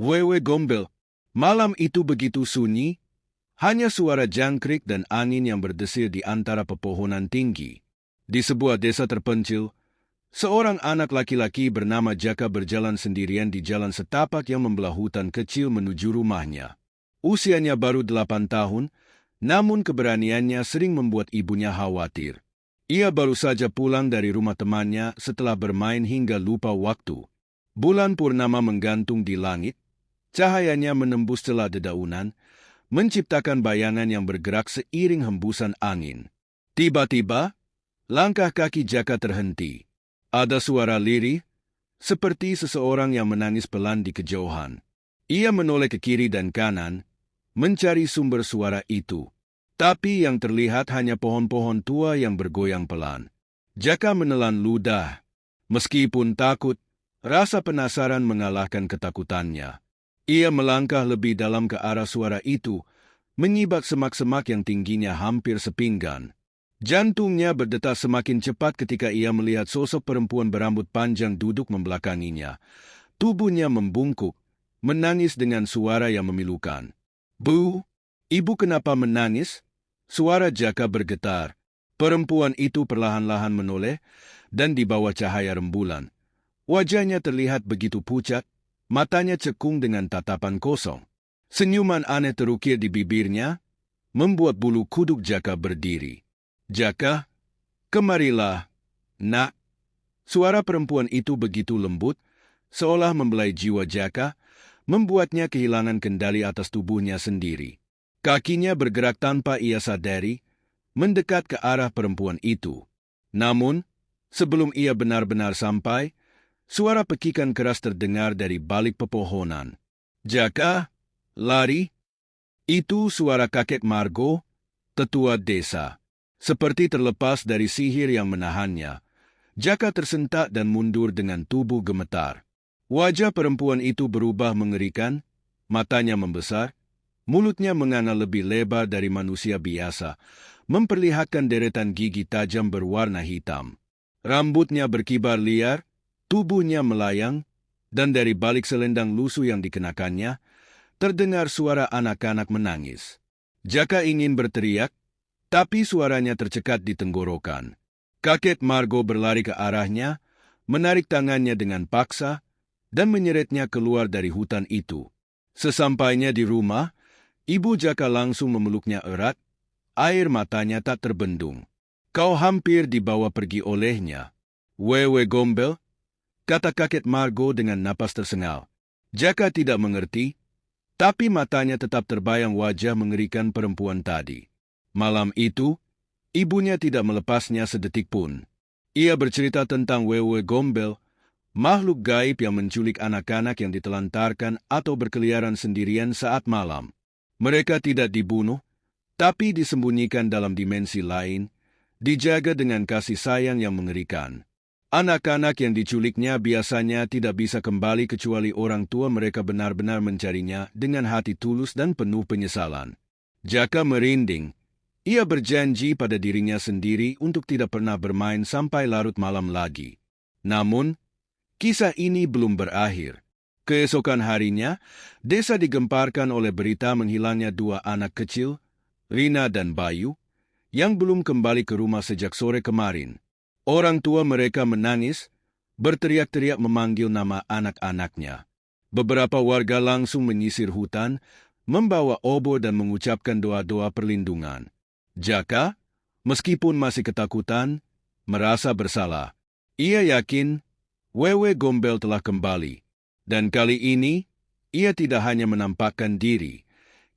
Wewe Gombel. Malam itu begitu sunyi, hanya suara jangkrik dan angin yang berdesir di antara pepohonan tinggi. Di sebuah desa terpencil, seorang anak laki-laki bernama Jaka berjalan sendirian di jalan setapak yang membelah hutan kecil menuju rumahnya. Usianya baru 8 tahun, namun keberaniannya sering membuat ibunya khawatir. Ia baru saja pulang dari rumah temannya setelah bermain hingga lupa waktu. Bulan purnama menggantung di langit, cahayanya menembus celah dedaunan, menciptakan bayangan yang bergerak seiring hembusan angin. Tiba-tiba, langkah kaki Jaka terhenti. Ada suara lirih, seperti seseorang yang menangis pelan di kejauhan. Ia menoleh ke kiri dan kanan, mencari sumber suara itu. Tapi yang terlihat hanya pohon-pohon tua yang bergoyang pelan. Jaka menelan ludah. Meskipun takut, rasa penasaran mengalahkan ketakutannya. Ia melangkah lebih dalam ke arah suara itu, menyibak semak-semak yang tingginya hampir sepinggan. Jantungnya berdetak semakin cepat ketika ia melihat sosok perempuan berambut panjang duduk membelakanginya. Tubuhnya membungkuk, menangis dengan suara yang memilukan. "Bu, ibu kenapa menangis?" Suara Jaka bergetar. Perempuan itu perlahan-lahan menoleh, dan di bawah cahaya rembulan, wajahnya terlihat begitu pucat, matanya cekung dengan tatapan kosong. Senyuman aneh terukir di bibirnya, membuat bulu kuduk Jaka berdiri. "Jaka, kemarilah, nak." Suara perempuan itu begitu lembut, seolah membelai jiwa Jaka, membuatnya kehilangan kendali atas tubuhnya sendiri. Kakinya bergerak tanpa ia sadari, mendekat ke arah perempuan itu. Namun, sebelum ia benar-benar sampai, suara pekikan keras terdengar dari balik pepohonan. "Jaka, lari!" Itu suara kakek Margo, tetua desa. Seperti terlepas dari sihir yang menahannya, Jaka tersentak dan mundur dengan tubuh gemetar. Wajah perempuan itu berubah mengerikan, matanya membesar, mulutnya menganga lebih lebar dari manusia biasa, memperlihatkan deretan gigi tajam berwarna hitam. Rambutnya berkibar liar, tubuhnya melayang, dan dari balik selendang lusuh yang dikenakannya, terdengar suara anak-anak menangis. Jaka ingin berteriak, tapi suaranya tercekat di tenggorokan. Kakek Margo berlari ke arahnya, menarik tangannya dengan paksa, dan menyeretnya keluar dari hutan itu. Sesampainya di rumah, ibu Jaka langsung memeluknya erat, air matanya tak terbendung. "Kau hampir dibawa pergi olehnya, Wewe Gombel," kata kakek Margo dengan napas tersengal. Jaka tidak mengerti, tapi matanya tetap terbayang wajah mengerikan perempuan tadi. Malam itu, ibunya tidak melepasnya sedetik pun. Ia bercerita tentang Wewe Gombel, makhluk gaib yang menculik anak-anak yang ditelantarkan atau berkeliaran sendirian saat malam. Mereka tidak dibunuh, tapi disembunyikan dalam dimensi lain, dijaga dengan kasih sayang yang mengerikan. Anak-anak yang diculiknya biasanya tidak bisa kembali kecuali orang tua mereka benar-benar mencarinya dengan hati tulus dan penuh penyesalan. Jaka merinding. Ia berjanji pada dirinya sendiri untuk tidak pernah bermain sampai larut malam lagi. Namun, kisah ini belum berakhir. Keesokan harinya, desa digemparkan oleh berita menghilangnya 2 anak kecil, Rina dan Bayu, yang belum kembali ke rumah sejak sore kemarin. Orang tua mereka menangis, berteriak-teriak memanggil nama anak-anaknya. Beberapa warga langsung menyisir hutan, membawa obor dan mengucapkan doa-doa perlindungan. Jaka, meskipun masih ketakutan, merasa bersalah. Ia yakin Wewe Gombel telah kembali. Dan kali ini, ia tidak hanya menampakkan diri,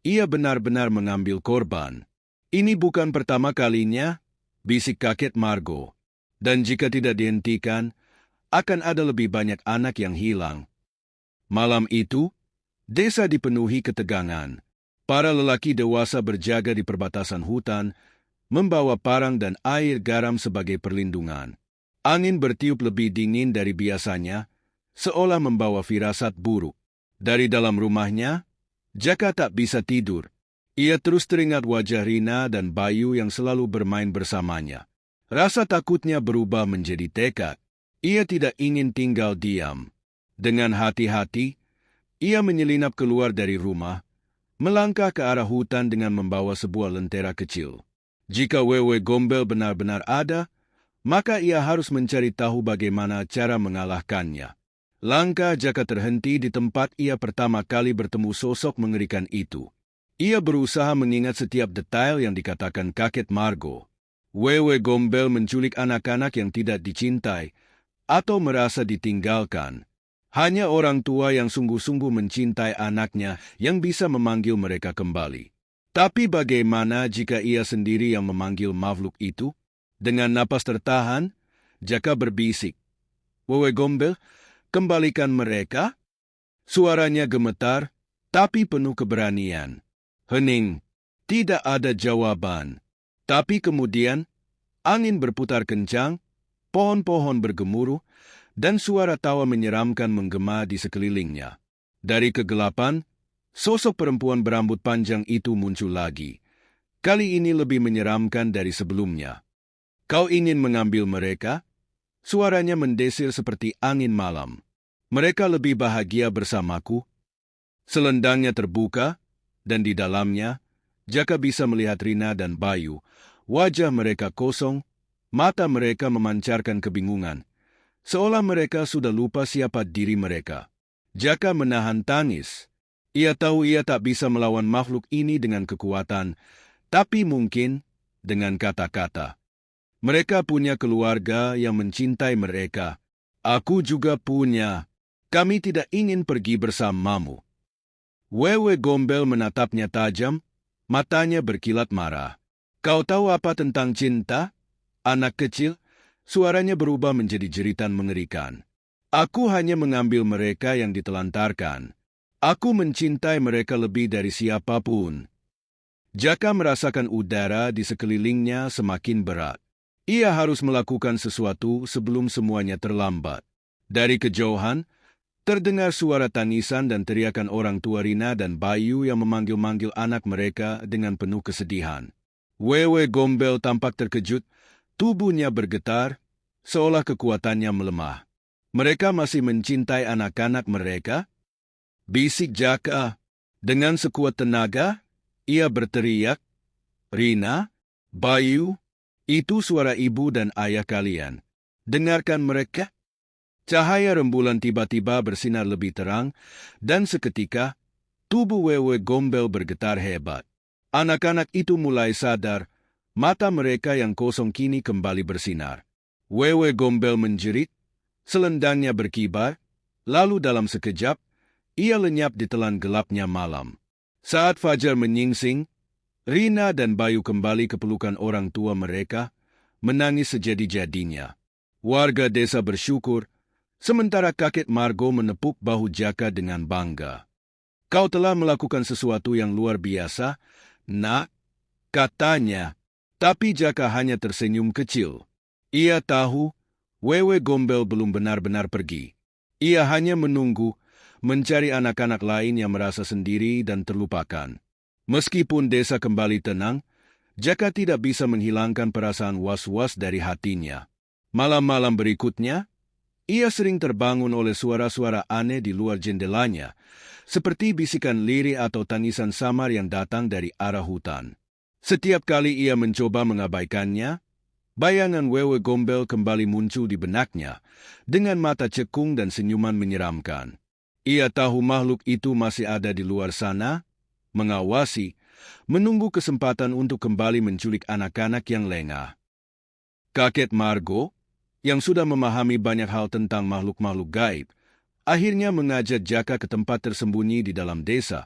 ia benar-benar mengambil korban. "Ini bukan pertama kalinya," bisik kakek Margo. "Dan jika tidak dihentikan, akan ada lebih banyak anak yang hilang." Malam itu, desa dipenuhi ketegangan. Para lelaki dewasa berjaga di perbatasan hutan, membawa parang dan air garam sebagai perlindungan. Angin bertiup lebih dingin dari biasanya, seolah membawa firasat buruk. Dari dalam rumahnya, Jaka tak bisa tidur. Ia terus teringat wajah Rina dan Bayu yang selalu bermain bersamanya. Rasa takutnya berubah menjadi tekad. Ia tidak ingin tinggal diam. Dengan hati-hati, Ia menyelinap keluar dari rumah, melangkah ke arah hutan dengan membawa sebuah lentera kecil. Jika Wewe Gombel benar-benar ada, maka ia harus mencari tahu bagaimana cara mengalahkannya. Langkah Jaka terhenti di tempat ia pertama kali bertemu sosok mengerikan itu. Ia berusaha mengingat setiap detail yang dikatakan kakek Margo. Wewe Gombel menculik anak-anak yang tidak dicintai atau merasa ditinggalkan. Hanya orang tua yang sungguh-sungguh mencintai anaknya yang bisa memanggil mereka kembali. Tapi bagaimana jika ia sendiri yang memanggil makhluk itu? Dengan napas tertahan, Jaka berbisik, "Wewe Gombel, kembalikan mereka?" Suaranya gemetar, tapi penuh keberanian. Hening, tidak ada jawaban. Tapi kemudian, angin berputar kencang, pohon-pohon bergemuruh, dan suara tawa menyeramkan menggema di sekelilingnya. Dari kegelapan, sosok perempuan berambut panjang itu muncul lagi. Kali ini lebih menyeramkan dari sebelumnya. "Kau ingin mengambil mereka?" Suaranya mendesir seperti angin malam. "Mereka lebih bahagia bersamaku." Selendangnya terbuka, dan di dalamnya, Jaka bisa melihat Rina dan Bayu. Wajah mereka kosong, mata mereka memancarkan kebingungan, seolah mereka sudah lupa siapa diri mereka. Jaka menahan tangis. Ia tahu ia tak bisa melawan makhluk ini dengan kekuatan, tapi mungkin dengan kata-kata. Mereka punya keluarga yang mencintai mereka. Aku juga punya. Kami tidak ingin pergi bersamamu. Wewe Gombel menatapnya tajam, matanya berkilat marah. "Kau tahu apa tentang cinta, anak kecil?" Suaranya berubah menjadi jeritan mengerikan. "Aku hanya mengambil mereka yang ditelantarkan. Aku mencintai mereka lebih dari siapapun." Jaka merasakan udara di sekelilingnya semakin berat. Ia harus melakukan sesuatu sebelum semuanya terlambat. Dari kejauhan, terdengar suara tangisan dan teriakan orang tua Rina dan Bayu yang memanggil-manggil anak mereka dengan penuh kesedihan. Wewe Gombel tampak terkejut, tubuhnya bergetar, seolah kekuatannya melemah. "Mereka masih mencintai anak-anak mereka?" bisik Jaka. Dengan sekuat tenaga, ia berteriak, "Rina, Bayu, itu suara ibu dan ayah kalian. Dengarkan mereka." Cahaya rembulan tiba-tiba bersinar lebih terang, dan seketika, tubuh Wewe Gombel bergetar hebat. Anak-anak itu mulai sadar, mata mereka yang kosong kini kembali bersinar. Wewe Gombel menjerit, selendangnya berkibar, lalu dalam sekejap, ia lenyap di telan gelapnya malam. Saat fajar menyingsing, Rina dan Bayu kembali ke pelukan orang tua mereka, menangis sejadi-jadinya. Warga desa bersyukur, sementara kakek Margo menepuk bahu Jaka dengan bangga. "Kau telah melakukan sesuatu yang luar biasa, Nak," katanya. Tapi Jaka hanya tersenyum kecil. Ia tahu Wewe Gombel belum benar-benar pergi. Ia hanya menunggu, mencari anak-anak lain yang merasa sendiri dan terlupakan. Meskipun desa kembali tenang, Jaka tidak bisa menghilangkan perasaan was-was dari hatinya. Malam-malam berikutnya, ia sering terbangun oleh suara-suara aneh di luar jendelanya, seperti bisikan lirih atau tangisan samar yang datang dari arah hutan. Setiap kali ia mencoba mengabaikannya, bayangan Wewe Gombel kembali muncul di benaknya, dengan mata cekung dan senyuman menyeramkan. Ia tahu makhluk itu masih ada di luar sana, mengawasi, menunggu kesempatan untuk kembali menculik anak-anak yang lengah. Kakek Margo, yang sudah memahami banyak hal tentang makhluk-makhluk gaib, akhirnya mengajak Jaka ke tempat tersembunyi di dalam desa,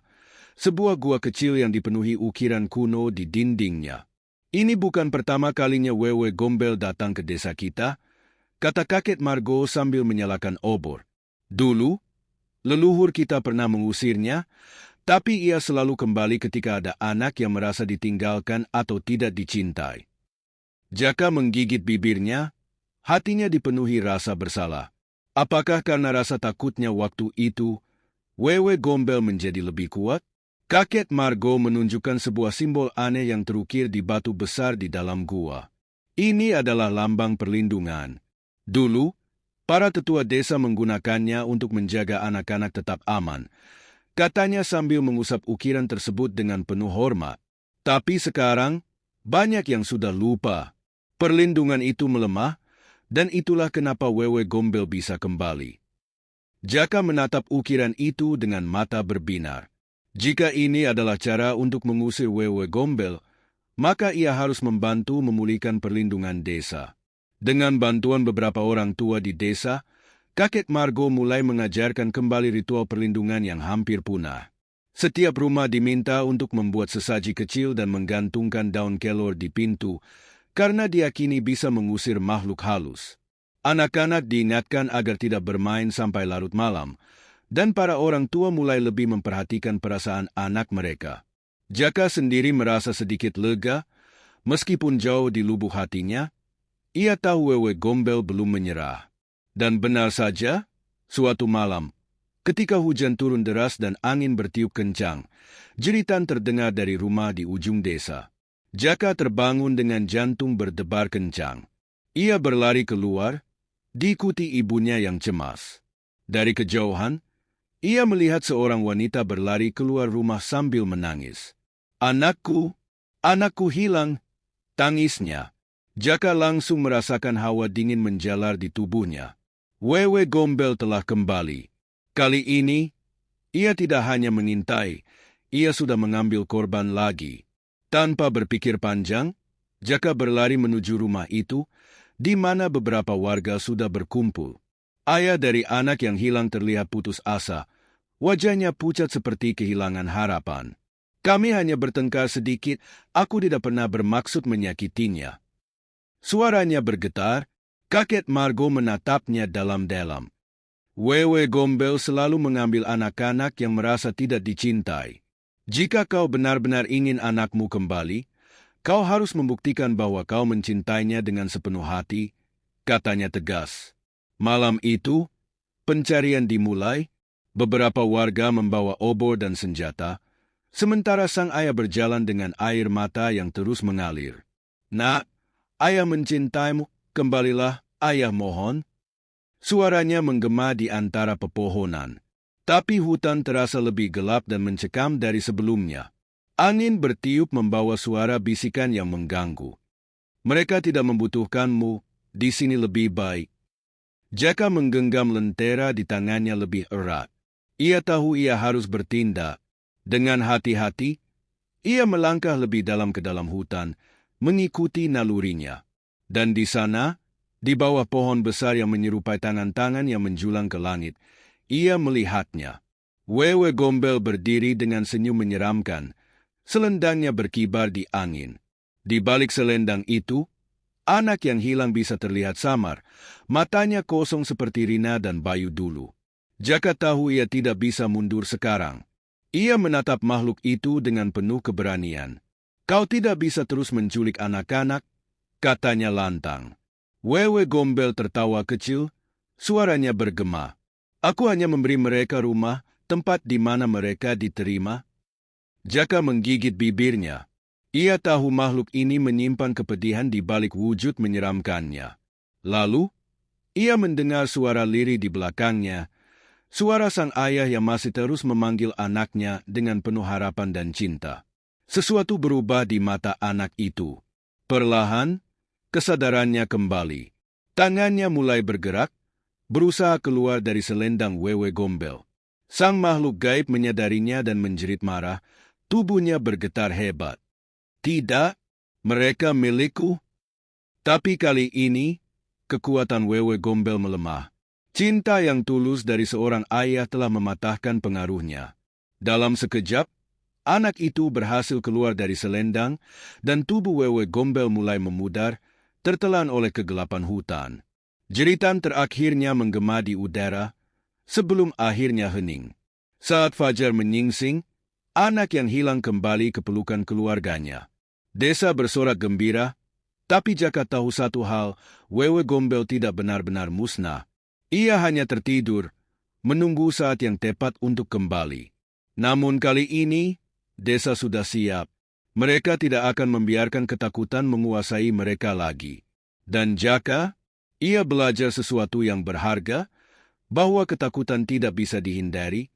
sebuah gua kecil yang dipenuhi ukiran kuno di dindingnya. "Ini bukan pertama kalinya Wewe Gombel datang ke desa kita," kata kakek Margo sambil menyalakan obor. "Dulu, leluhur kita pernah mengusirnya, tapi ia selalu kembali ketika ada anak yang merasa ditinggalkan atau tidak dicintai." Jaka menggigit bibirnya, hatinya dipenuhi rasa bersalah. Apakah karena rasa takutnya waktu itu, Wewe Gombel menjadi lebih kuat? Kakek Margo menunjukkan sebuah simbol aneh yang terukir di batu besar di dalam gua. Ini adalah lambang perlindungan. Dulu, para tetua desa menggunakannya untuk menjaga anak-anak tetap aman. katanya sambil mengusap ukiran tersebut dengan penuh hormat. Tapi sekarang, banyak yang sudah lupa. Perlindungan itu melemah, dan itulah kenapa Wewe Gombel bisa kembali. Jaka menatap ukiran itu dengan mata berbinar. Jika ini adalah cara untuk mengusir Wewe Gombel, maka ia harus membantu memulihkan perlindungan desa. Dengan bantuan beberapa orang tua di desa, kakek Margo mulai mengajarkan kembali ritual perlindungan yang hampir punah. Setiap rumah diminta untuk membuat sesaji kecil dan menggantungkan daun kelor di pintu, karena diyakini bisa mengusir makhluk halus. Anak-anak diingatkan agar tidak bermain sampai larut malam, dan para orang tua mulai lebih memperhatikan perasaan anak mereka. Jaka sendiri merasa sedikit lega, meskipun jauh di lubuk hatinya, ia tahu Wewe Gombel belum menyerah. Dan benar saja, suatu malam, ketika hujan turun deras dan angin bertiup kencang, jeritan terdengar dari rumah di ujung desa. Jaka terbangun dengan jantung berdebar kencang. Ia berlari keluar, diikuti ibunya yang cemas. Dari kejauhan, ia melihat seorang wanita berlari keluar rumah sambil menangis. "Anakku, anakku hilang," tangisnya. Jaka langsung merasakan hawa dingin menjalar di tubuhnya. Wewe Gombel telah kembali. Kali ini, ia tidak hanya mengintai, ia sudah mengambil korban lagi. Tanpa berpikir panjang, Jaka berlari menuju rumah itu, di mana beberapa warga sudah berkumpul. Ayah dari anak yang hilang terlihat putus asa, wajahnya pucat seperti kehilangan harapan. "Kami hanya bertengkar sedikit, aku tidak pernah bermaksud menyakitinya." Suaranya bergetar, kakek Margo menatapnya dalam-dalam. Wewe Gombel selalu mengambil anak-anak yang merasa tidak dicintai. "Jika kau benar-benar ingin anakmu kembali, kau harus membuktikan bahwa kau mencintainya dengan sepenuh hati," katanya tegas. Malam itu, pencarian dimulai, beberapa warga membawa obor dan senjata, sementara sang ayah berjalan dengan air mata yang terus mengalir. "Nak, ayah mencintaimu, kembalilah, ayah mohon." Suaranya menggema di antara pepohonan. Tapi hutan terasa lebih gelap dan mencekam dari sebelumnya. Angin bertiup membawa suara bisikan yang mengganggu. "Mereka tidak membutuhkanmu, di sini lebih baik." Jaka menggenggam lentera di tangannya lebih erat. Ia tahu ia harus bertindak. Dengan hati-hati, ia melangkah lebih dalam ke dalam hutan, mengikuti nalurinya. Dan di sana, di bawah pohon besar yang menyerupai tangan-tangan yang menjulang ke langit, ia melihatnya. Wewe Gombel berdiri dengan senyum menyeramkan, selendangnya berkibar di angin. Di balik selendang itu, anak yang hilang bisa terlihat samar, matanya kosong seperti Rina dan Bayu dulu. Jaka tahu ia tidak bisa mundur sekarang. Ia menatap makhluk itu dengan penuh keberanian. "Kau tidak bisa terus menculik anak-anak," katanya lantang. Wewe Gombel tertawa kecil, suaranya bergema. "Aku hanya memberi mereka rumah, tempat di mana mereka diterima." Jaka menggigit bibirnya. Ia tahu makhluk ini menyimpan kepedihan di balik wujud menyeramkannya. Lalu, ia mendengar suara lirih di belakangnya, suara sang ayah yang masih terus memanggil anaknya dengan penuh harapan dan cinta. Sesuatu berubah di mata anak itu. Perlahan, kesadarannya kembali. Tangannya mulai bergerak, berusaha keluar dari selendang Wewe Gombel. Sang makhluk gaib menyadarinya dan menjerit marah, tubuhnya bergetar hebat. "Tidak, mereka milikku." Tapi kali ini, kekuatan Wewe Gombel melemah. Cinta yang tulus dari seorang ayah telah mematahkan pengaruhnya. Dalam sekejap, anak itu berhasil keluar dari selendang dan tubuh Wewe Gombel mulai memudar, tertelan oleh kegelapan hutan. Jeritan terakhirnya menggema di udara, sebelum akhirnya hening. Saat fajar menyingsing, anak yang hilang kembali ke pelukan keluarganya. Desa bersorak gembira, tapi Jaka tahu satu hal, Wewe Gombel tidak benar-benar musnah. Ia hanya tertidur, menunggu saat yang tepat untuk kembali. Namun kali ini, desa sudah siap. Mereka tidak akan membiarkan ketakutan menguasai mereka lagi. Dan Jaka, ia belajar sesuatu yang berharga, bahwa ketakutan tidak bisa dihindari,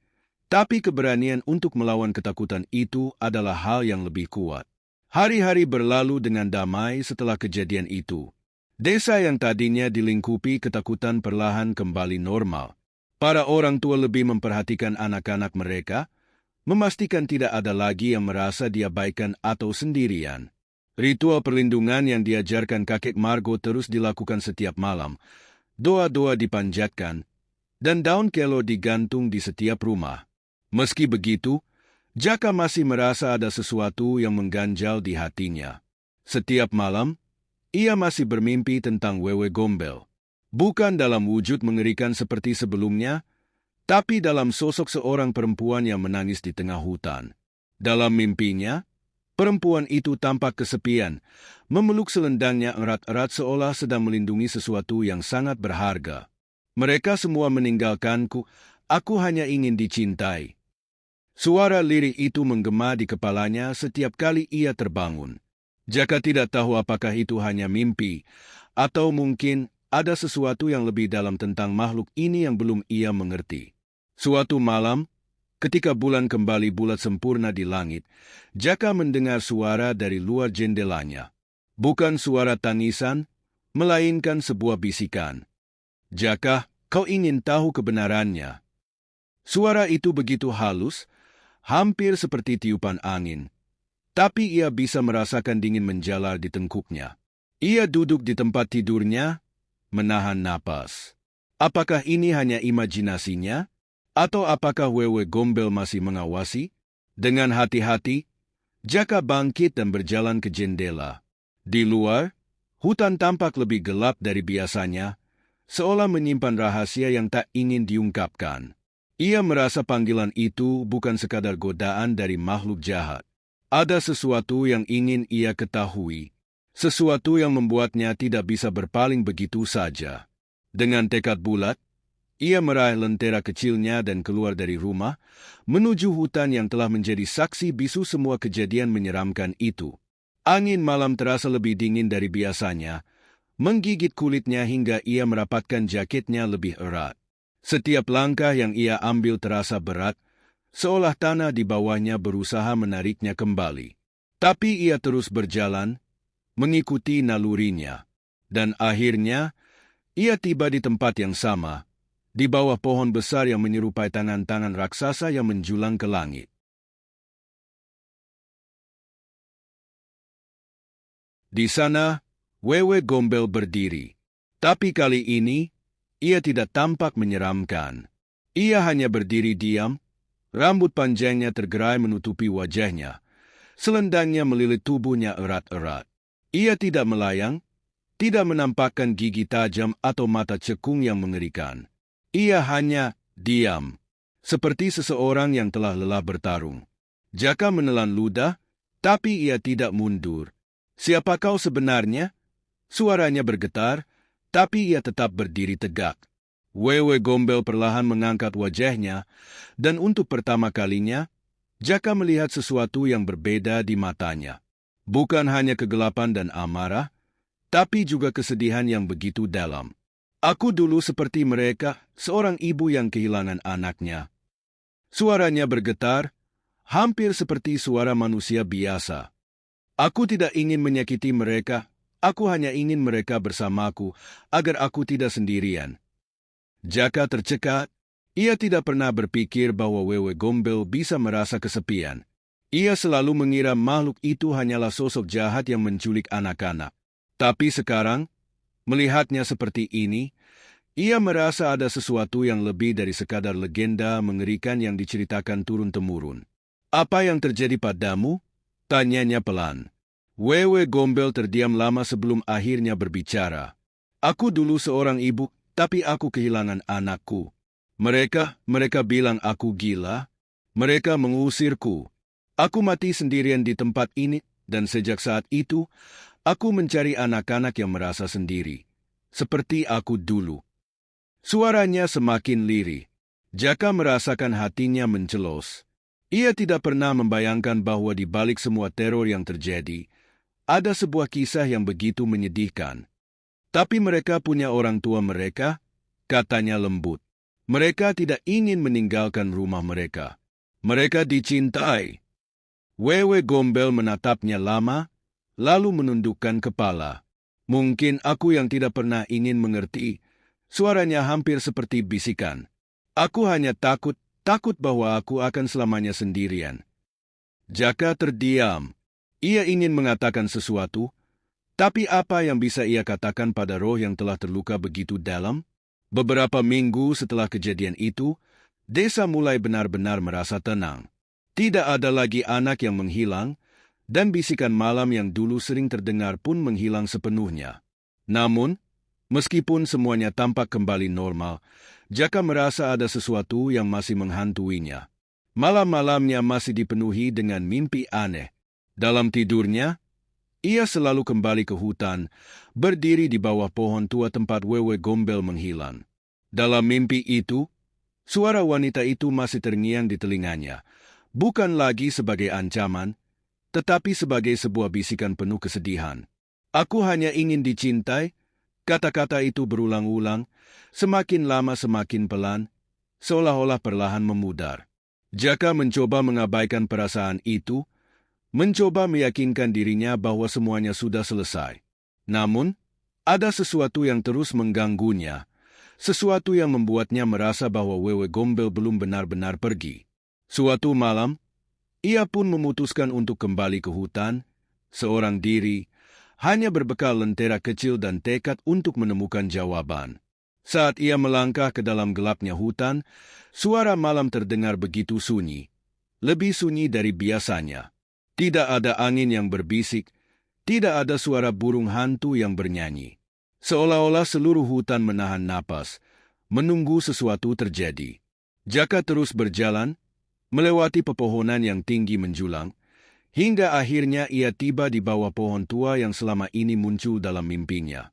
Tapi keberanian untuk melawan ketakutan itu adalah hal yang lebih kuat. Hari-hari berlalu dengan damai setelah kejadian itu. Desa yang tadinya dilingkupi ketakutan perlahan kembali normal. Para orang tua lebih memperhatikan anak-anak mereka, memastikan tidak ada lagi yang merasa diabaikan atau sendirian. Ritual perlindungan yang diajarkan kakek Margo terus dilakukan setiap malam. Doa-doa dipanjatkan, dan daun kelo digantung di setiap rumah. Meski begitu, Jaka masih merasa ada sesuatu yang mengganjal di hatinya. Setiap malam, ia masih bermimpi tentang Wewe Gombel. Bukan dalam wujud mengerikan seperti sebelumnya, tapi dalam sosok seorang perempuan yang menangis di tengah hutan. Dalam mimpinya, perempuan itu tampak kesepian, memeluk selendangnya erat-erat seolah sedang melindungi sesuatu yang sangat berharga. Mereka semua meninggalkanku, aku hanya ingin dicintai. Suara lirih itu menggema di kepalanya setiap kali ia terbangun. Jaka tidak tahu apakah itu hanya mimpi, atau mungkin ada sesuatu yang lebih dalam tentang makhluk ini yang belum ia mengerti. Suatu malam, ketika bulan kembali bulat sempurna di langit, Jaka mendengar suara dari luar jendelanya. Bukan suara tangisan, melainkan sebuah bisikan. Jaka, kau ingin tahu kebenarannya? Suara itu begitu halus, hampir seperti tiupan angin. Tapi ia bisa merasakan dingin menjalar di tengkuknya. Ia duduk di tempat tidurnya, menahan napas. Apakah ini hanya imajinasinya? Atau apakah Wewe Gombel masih mengawasi? Dengan hati-hati, Jaka bangkit dan berjalan ke jendela. Di luar, hutan tampak lebih gelap dari biasanya, seolah menyimpan rahasia yang tak ingin diungkapkan. Ia merasa panggilan itu bukan sekadar godaan dari makhluk jahat. Ada sesuatu yang ingin ia ketahui, sesuatu yang membuatnya tidak bisa berpaling begitu saja. Dengan tekad bulat, ia meraih lentera kecilnya dan keluar dari rumah, menuju hutan yang telah menjadi saksi bisu semua kejadian menyeramkan itu. Angin malam terasa lebih dingin dari biasanya, menggigit kulitnya hingga ia merapatkan jaketnya lebih erat. Setiap langkah yang ia ambil terasa berat, seolah tanah di bawahnya berusaha menariknya kembali. Tapi ia terus berjalan, mengikuti nalurinya. Dan akhirnya, ia tiba di tempat yang sama, di bawah pohon besar yang menyerupai tangan-tangan raksasa yang menjulang ke langit. Di sana, Wewe Gombel berdiri. Tapi kali ini, ia tidak tampak menyeramkan. Ia hanya berdiri diam, rambut panjangnya tergerai menutupi wajahnya. Selendangnya melilit tubuhnya erat-erat. Ia tidak melayang, tidak menampakkan gigi tajam atau mata cekung yang mengerikan. Ia hanya diam, seperti seseorang yang telah lelah bertarung. Jaka menelan ludah, tapi ia tidak mundur. Siapa kau sebenarnya? Suaranya bergetar, tapi ia tetap berdiri tegak. Wewe Gombel perlahan mengangkat wajahnya, dan untuk pertama kalinya, Jaka melihat sesuatu yang berbeda di matanya. Bukan hanya kegelapan dan amarah, tapi juga kesedihan yang begitu dalam. Aku dulu seperti mereka, seorang ibu yang kehilangan anaknya. Suaranya bergetar, hampir seperti suara manusia biasa. Aku tidak ingin menyakiti mereka, aku hanya ingin mereka bersamaku, agar aku tidak sendirian. Jaka tercekat, ia tidak pernah berpikir bahwa Wewe Gombel bisa merasa kesepian. Ia selalu mengira makhluk itu hanyalah sosok jahat yang menculik anak-anak. Tapi sekarang, melihatnya seperti ini, ia merasa ada sesuatu yang lebih dari sekadar legenda mengerikan yang diceritakan turun-temurun. Apa yang terjadi padamu? Tanyanya pelan. Wewe Gombel terdiam lama sebelum akhirnya berbicara. Aku dulu seorang ibu, tapi aku kehilangan anakku. Mereka bilang aku gila. Mereka mengusirku. Aku mati sendirian di tempat ini, dan sejak saat itu, aku mencari anak-anak yang merasa sendiri. Seperti aku dulu. Suaranya semakin lirih. Jaka merasakan hatinya mencelos. Ia tidak pernah membayangkan bahwa di balik semua teror yang terjadi, ada sebuah kisah yang begitu menyedihkan. Tapi mereka punya orang tua mereka, katanya lembut. Mereka tidak ingin meninggalkan rumah mereka. Mereka dicintai. Wewe Gombel menatapnya lama, lalu menundukkan kepala. Mungkin aku yang tidak pernah ingin mengerti. Suaranya hampir seperti bisikan. Aku hanya takut bahwa aku akan selamanya sendirian. Jaka terdiam. Ia ingin mengatakan sesuatu, tapi apa yang bisa ia katakan pada roh yang telah terluka begitu dalam? Beberapa minggu setelah kejadian itu, desa mulai benar-benar merasa tenang. Tidak ada lagi anak yang menghilang, dan bisikan malam yang dulu sering terdengar pun menghilang sepenuhnya. Namun, meskipun semuanya tampak kembali normal, Jaka merasa ada sesuatu yang masih menghantuinya. Malam-malamnya masih dipenuhi dengan mimpi aneh. Dalam tidurnya, ia selalu kembali ke hutan, berdiri di bawah pohon tua tempat Wewe Gombel menghilang. Dalam mimpi itu, suara wanita itu masih terngiang di telinganya, bukan lagi sebagai ancaman, tetapi sebagai sebuah bisikan penuh kesedihan. Aku hanya ingin dicintai. Kata-kata itu berulang-ulang, semakin lama semakin pelan, seolah-olah perlahan memudar. Jaka mencoba mengabaikan perasaan itu, mencoba meyakinkan dirinya bahwa semuanya sudah selesai. Namun, ada sesuatu yang terus mengganggunya, sesuatu yang membuatnya merasa bahwa Wewe Gombel belum benar-benar pergi. Suatu malam, ia pun memutuskan untuk kembali ke hutan, seorang diri, hanya berbekal lentera kecil dan tekad untuk menemukan jawaban. Saat ia melangkah ke dalam gelapnya hutan, suara malam terdengar begitu sunyi, lebih sunyi dari biasanya. Tidak ada angin yang berbisik, tidak ada suara burung hantu yang bernyanyi. Seolah-olah seluruh hutan menahan napas, menunggu sesuatu terjadi. Jaka terus berjalan, melewati pepohonan yang tinggi menjulang, hingga akhirnya ia tiba di bawah pohon tua yang selama ini muncul dalam mimpinya.